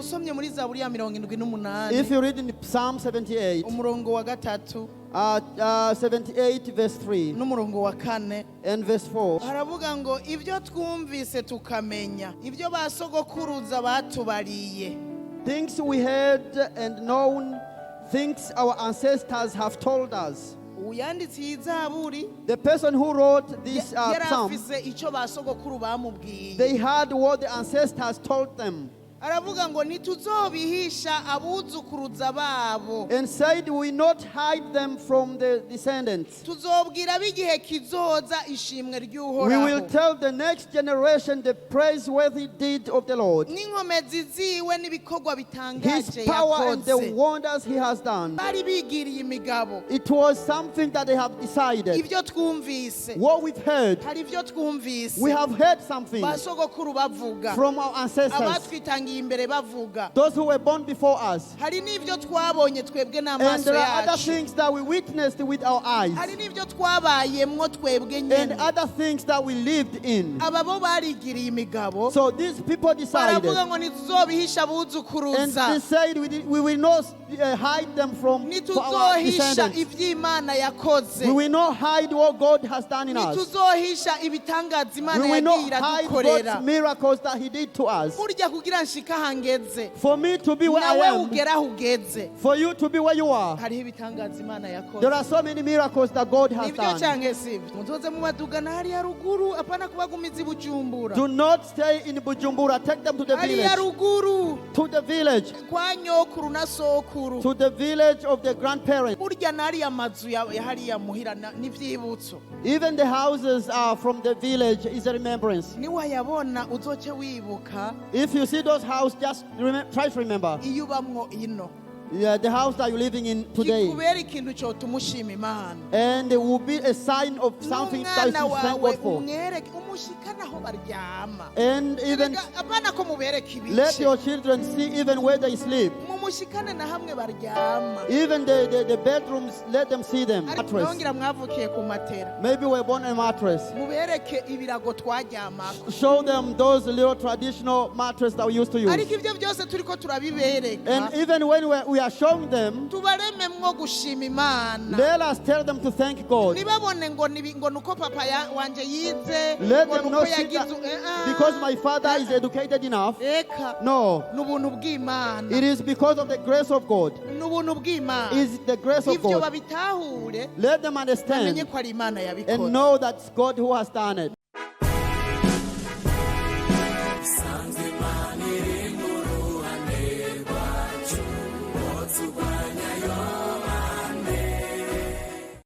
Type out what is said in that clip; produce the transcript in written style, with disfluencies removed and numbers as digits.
usomye muri Zaburi ya 78 If you read in Psalm 78, umurongo wa gatatu 78 verse 3 n'umurongo wa 4 and verse 4, haravuga ngo ibyo twumvise tukamenya ibyo basogokuruza batubariye. things we heard and known, things our ancestors have told us. Uyanditse iyi Zaburi The person who wrote this psalm, yarafise icyo basogokuru bamubwiye. they had what the ancestors told them Aravuga ngo ntituzobihisha abuzukuruza babo, and said, we not hide them from the descendants. tuzobwira b'igihe kizoza ishimwe We will ry'Uhoraho tell the next generation the praiseworthy deed of the Lord, n'inkomezi ziwe n'ibikorwa his bitangaje power and the yakoze. wonders he has done. Bari bigiriye imigabo. It was something that they have decided. Ibyo twumvise, What we've heard, hari ibyo twumvise we have heard something basogokuru bavuga, from our ancestors, abatwitangiye imbere bavuga. those who were born before us. Hari n'ibyo twabonye twebwe And n'amaso there are other yacu. things that we witnessed with our eyes, Hari n'ibyo twabayemwo twebwe and nyene. other things that we lived in. Aba bo barigiriye imigabo, So these people decided, baravuga ngo ntituzobihisha and abuzukuruza, they said, we will not hide them from for our ntituzohisha descendants. ivy'Imana yakoze, We will not hide what God has done in us. ntituzohisha ibitangaza We Imana will not yagiye hide iradukorera. God's miracles that He did to us. Burya kugira nshika hangeze, For me to be where I nawe am, ugera aho ugeze, for you to be where you are, hariho ibitangaza Imana yakoze. there are so many miracles that God has Nibyo done. canke sivyo? Muzoze mubadugana hariya ruguru, apana kubagumiza i Bujumbura. Do not stay in Bujumbura. Take them to the Hariya village. ruguru To the village. kwa nyokuru na sokuru. To the village of the grandparents. Burya n'ariya mazu ya hariya muhira n'ivyibutso. Even the houses are from the village is a remembrance. Niwayabona uzoce wibuka If you see those houses, just try to remember. iyo ubamwo ino. Yeah, the house that you're living in today. Kikubera ikintu cotuma ushima Imana. And it will be a sign of something that you N'umwana thank wawe God for. umwereke umushikana aho baryama. And even Apana ko mubereka let ibice. your children see even where they sleep. Mumushikane na hamwe baryama. Even the bedrooms, let them see them. Mattress. Nongira mwavukiye ku matera. Maybe we're born on a mattress. Mubereke ibirago twaryamako. Show them those little traditional mattresses that we used to use. Ariko ivyo byose turiko turabibereka. And even when we are showing them, Tubarememwo gushima Imana. let us tell them to thank God. Nibabone ngo nuko papa wanje yize, Let ngo them nuko not see that yagize because my father is educated enough. eka No, n'ubuntu bw'Imana. it is because of the grace of God. N'ubuntu bw'Imana. It's the grace of Ivyo God. babitahure Let them bamenye understand ko ari Imana and yabikoze. know that it's God who has done it.